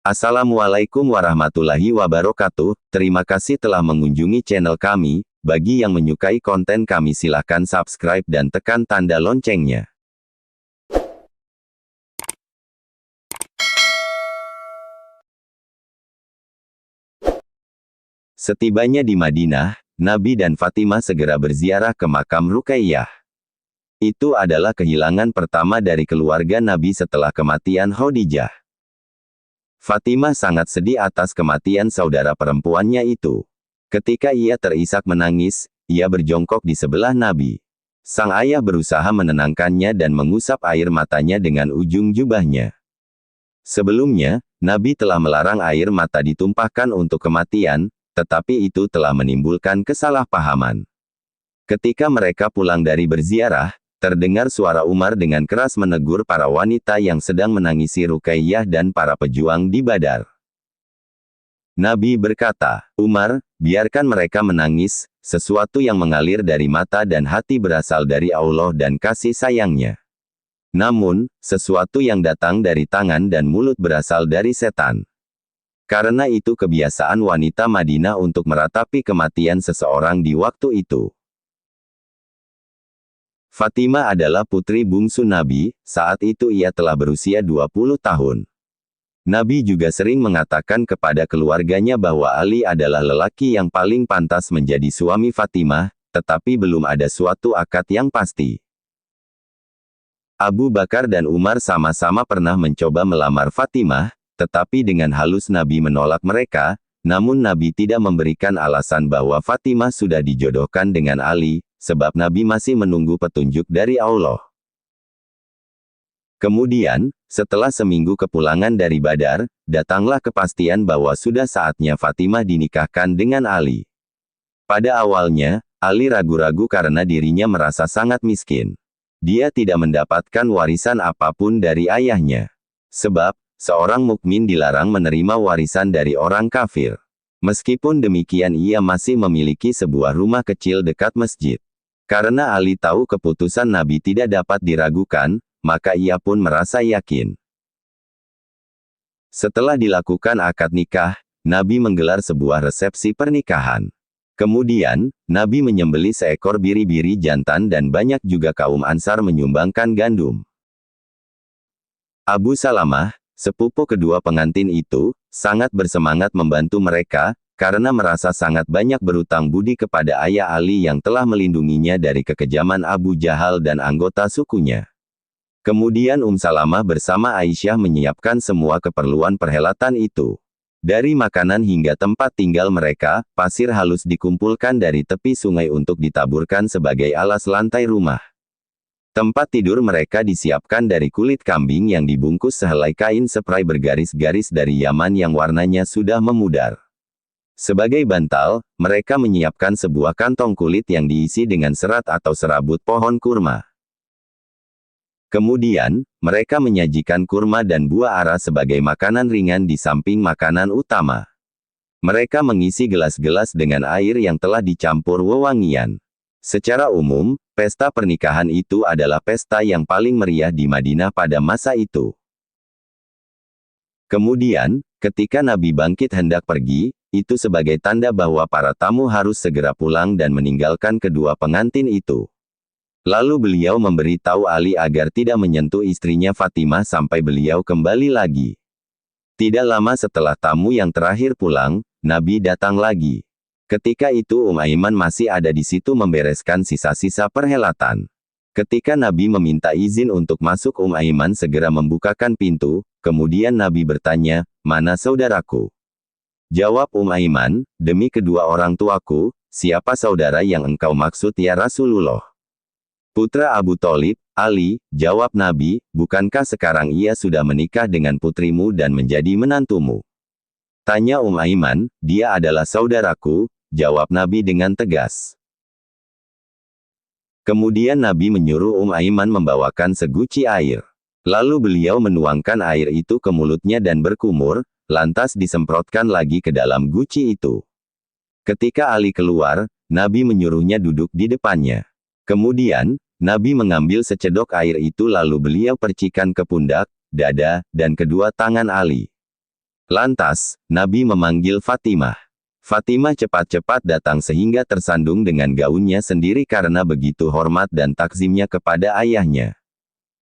Assalamualaikum warahmatullahi wabarakatuh. Terima kasih telah mengunjungi channel kami. Bagi yang menyukai konten kami silahkan subscribe dan tekan tanda loncengnya. Setibanya di Madinah, Nabi dan Fatimah segera berziarah ke makam Ruqayyah. Itu adalah kehilangan pertama dari keluarga Nabi setelah kematian Khadijah. Fatimah sangat sedih atas kematian saudara perempuannya itu. Ketika ia terisak menangis, ia berjongkok di sebelah Nabi. Sang ayah berusaha menenangkannya dan mengusap air matanya dengan ujung jubahnya. Sebelumnya, Nabi telah melarang air mata ditumpahkan untuk kematian, tetapi itu telah menimbulkan kesalahpahaman. Ketika mereka pulang dari berziarah, terdengar suara Umar dengan keras menegur para wanita yang sedang menangisi Ruqayyah dan para pejuang di Badar. Nabi berkata, "Umar, biarkan mereka menangis, sesuatu yang mengalir dari mata dan hati berasal dari Allah dan kasih sayangnya. Namun, sesuatu yang datang dari tangan dan mulut berasal dari setan. Karena itu kebiasaan wanita Madinah untuk meratapi kematian seseorang di waktu itu." Fatimah adalah putri bungsu Nabi, saat itu ia telah berusia 20 tahun. Nabi juga sering mengatakan kepada keluarganya bahwa Ali adalah lelaki yang paling pantas menjadi suami Fatimah, tetapi belum ada suatu akad yang pasti. Abu Bakar dan Umar sama-sama pernah mencoba melamar Fatimah, tetapi dengan halus Nabi menolak mereka, namun Nabi tidak memberikan alasan bahwa Fatimah sudah dijodohkan dengan Ali, sebab Nabi masih menunggu petunjuk dari Allah. Kemudian, setelah seminggu kepulangan dari Badar, datanglah kepastian bahwa sudah saatnya Fatimah dinikahkan dengan Ali. Pada awalnya, Ali ragu-ragu karena dirinya merasa sangat miskin. Dia tidak mendapatkan warisan apapun dari ayahnya. Sebab, seorang mukmin dilarang menerima warisan dari orang kafir. Meskipun demikian ia masih memiliki sebuah rumah kecil dekat masjid. Karena Ali tahu keputusan Nabi tidak dapat diragukan, maka ia pun merasa yakin. Setelah dilakukan akad nikah, Nabi menggelar sebuah resepsi pernikahan. Kemudian, Nabi menyembelih seekor biri-biri jantan dan banyak juga kaum Ansar menyumbangkan gandum. Abu Salamah, sepupu kedua pengantin itu, sangat bersemangat membantu mereka, karena merasa sangat banyak berutang budi kepada ayah Ali yang telah melindunginya dari kekejaman Abu Jahal dan anggota sukunya. Kemudian Salamah bersama Aisyah menyiapkan semua keperluan perhelatan itu. Dari makanan hingga tempat tinggal mereka, pasir halus dikumpulkan dari tepi sungai untuk ditaburkan sebagai alas lantai rumah. Tempat tidur mereka disiapkan dari kulit kambing yang dibungkus sehelai kain spray bergaris-garis dari Yaman yang warnanya sudah memudar. Sebagai bantal, mereka menyiapkan sebuah kantong kulit yang diisi dengan serat atau serabut pohon kurma. Kemudian, mereka menyajikan kurma dan buah ara sebagai makanan ringan di samping makanan utama. Mereka mengisi gelas-gelas dengan air yang telah dicampur wewangian. Secara umum, pesta pernikahan itu adalah pesta yang paling meriah di Madinah pada masa itu. Kemudian, ketika Nabi bangkit hendak pergi, itu sebagai tanda bahwa para tamu harus segera pulang dan meninggalkan kedua pengantin itu. Lalu beliau memberitahu Ali agar tidak menyentuh istrinya Fatimah sampai beliau kembali lagi. Tidak lama setelah tamu yang terakhir pulang, Nabi datang lagi. Ketika itu Aiman masih ada di situ membereskan sisa-sisa perhelatan. Ketika Nabi meminta izin untuk masuk, Aiman segera membukakan pintu, kemudian Nabi bertanya, "Mana saudaraku?" Jawab Aiman, "Demi kedua orang tuaku, siapa saudara yang engkau maksud ya Rasulullah?" "Putra Abu Thalib, Ali," jawab Nabi, "bukankah sekarang ia sudah menikah dengan putrimu dan menjadi menantumu?" Tanya Aiman, "Dia adalah saudaraku," jawab Nabi dengan tegas. Kemudian Nabi menyuruh Aiman membawakan seguci air. Lalu beliau menuangkan air itu ke mulutnya dan berkumur, lantas disemprotkan lagi ke dalam guci itu. Ketika Ali keluar, Nabi menyuruhnya duduk di depannya. Kemudian, Nabi mengambil secedok air itu lalu beliau percikan ke pundak, dada, dan kedua tangan Ali. Lantas, Nabi memanggil Fatimah. Fatimah cepat-cepat datang sehingga tersandung dengan gaunnya sendiri karena begitu hormat dan takzimnya kepada ayahnya.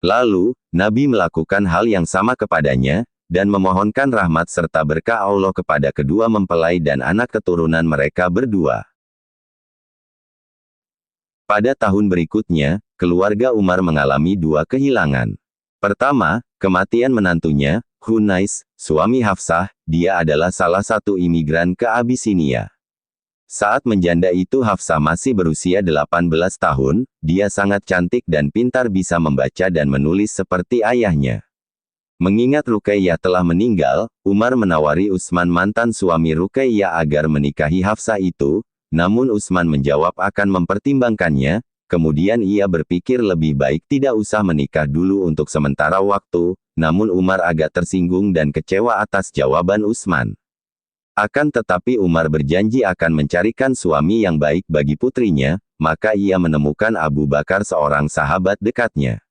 Lalu, Nabi melakukan hal yang sama kepadanya, dan memohonkan rahmat serta berkah Allah kepada kedua mempelai dan anak keturunan mereka berdua. Pada tahun berikutnya, keluarga Umar mengalami dua kehilangan. Pertama, kematian menantunya, Hunais, suami Hafsah, dia adalah salah satu imigran ke Abisinia. Saat menjanda itu Hafsah masih berusia 18 tahun, dia sangat cantik dan pintar bisa membaca dan menulis seperti ayahnya. Mengingat Ruqayyah telah meninggal, Umar menawari Utsman mantan suami Ruqayyah agar menikahi Hafsah itu, namun Utsman menjawab akan mempertimbangkannya, kemudian ia berpikir lebih baik tidak usah menikah dulu untuk sementara waktu, namun Umar agak tersinggung dan kecewa atas jawaban Utsman. Akan tetapi Umar berjanji akan mencarikan suami yang baik bagi putrinya, maka ia menemukan Abu Bakar seorang sahabat dekatnya.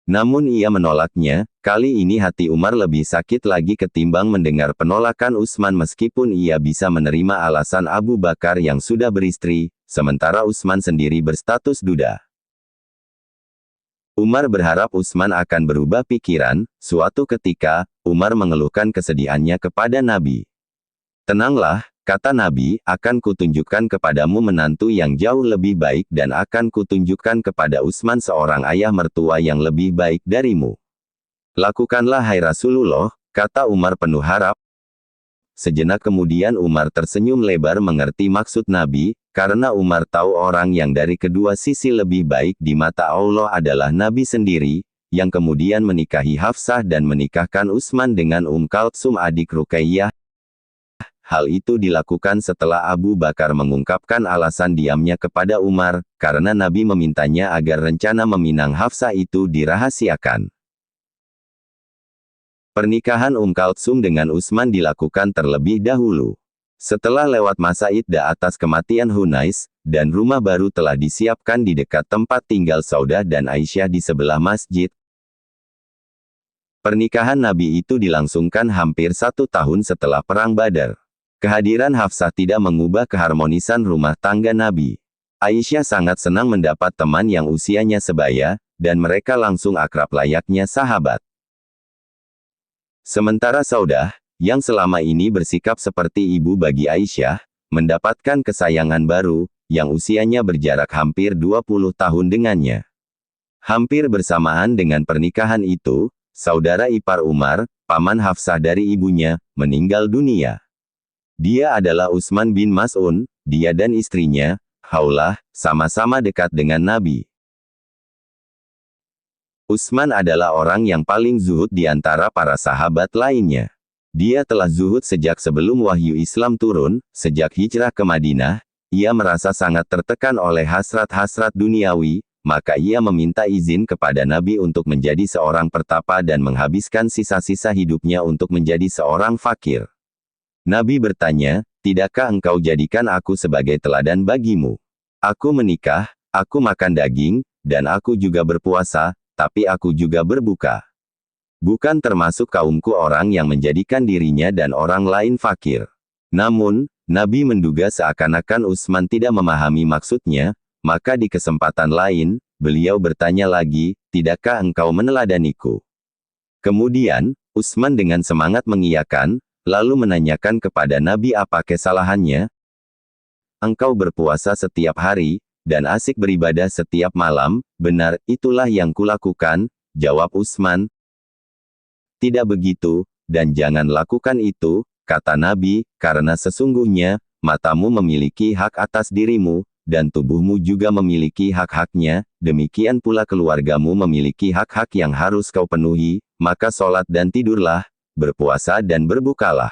Namun ia menolaknya, kali ini hati Umar lebih sakit lagi ketimbang mendengar penolakan Utsman meskipun ia bisa menerima alasan Abu Bakar yang sudah beristri, sementara Utsman sendiri berstatus duda. Umar berharap Utsman akan berubah pikiran. Suatu ketika, Umar mengeluhkan kesedihannya kepada Nabi. Tenanglah, kata Nabi, akan kutunjukkan kepadamu menantu yang jauh lebih baik dan akan kutunjukkan kepada Utsman seorang ayah mertua yang lebih baik darimu. Lakukanlah hai Rasulullah, kata Umar penuh harap. Sejenak kemudian Umar tersenyum lebar mengerti maksud Nabi, karena Umar tahu orang yang dari kedua sisi lebih baik di mata Allah adalah Nabi sendiri, yang kemudian menikahi Hafsah dan menikahkan Utsman dengan Kalsum adik Ruqayyah. Hal itu dilakukan setelah Abu Bakar mengungkapkan alasan diamnya kepada Umar, karena Nabi memintanya agar rencana meminang Hafsah itu dirahasiakan. Pernikahan Kalsum dengan Utsman dilakukan terlebih dahulu. Setelah lewat masa iddah atas kematian Hunais, dan rumah baru telah disiapkan di dekat tempat tinggal Saudah dan Aisyah di sebelah masjid. Pernikahan Nabi itu dilangsungkan hampir 1 tahun setelah Perang Badar. Kehadiran Hafsah tidak mengubah keharmonisan rumah tangga Nabi. Aisyah sangat senang mendapat teman yang usianya sebaya, dan mereka langsung akrab layaknya sahabat. Sementara Saudah, yang selama ini bersikap seperti ibu bagi Aisyah, mendapatkan kesayangan baru, yang usianya berjarak hampir 20 tahun dengannya. Hampir bersamaan dengan pernikahan itu, saudara ipar Umar, paman Hafsah dari ibunya, meninggal dunia. Dia adalah Utsman bin Mas'un, dia dan istrinya, Haulah, sama-sama dekat dengan Nabi. Utsman adalah orang yang paling zuhud di antara para sahabat lainnya. Dia telah zuhud sejak sebelum wahyu Islam turun, sejak hijrah ke Madinah, ia merasa sangat tertekan oleh hasrat-hasrat duniawi, maka ia meminta izin kepada Nabi untuk menjadi seorang pertapa dan menghabiskan sisa-sisa hidupnya untuk menjadi seorang fakir. Nabi bertanya, tidakkah engkau jadikan aku sebagai teladan bagimu? Aku menikah, aku makan daging, dan aku juga berpuasa, tapi aku juga berbuka. Bukan termasuk kaumku orang yang menjadikan dirinya dan orang lain fakir. Namun, Nabi menduga seakan-akan Utsman tidak memahami maksudnya, maka di kesempatan lain, beliau bertanya lagi, tidakkah engkau meneladaniku? Kemudian, Utsman dengan semangat mengiyakan, lalu menanyakan kepada Nabi apa kesalahannya. Engkau berpuasa setiap hari, dan asik beribadah setiap malam, benar, itulah yang kulakukan, jawab Utsman. Tidak begitu, dan jangan lakukan itu, kata Nabi, karena sesungguhnya, matamu memiliki hak atas dirimu, dan tubuhmu juga memiliki hak-haknya, demikian pula keluargamu memiliki hak-hak yang harus kau penuhi, maka sholat dan tidurlah, berpuasa dan berbukalah.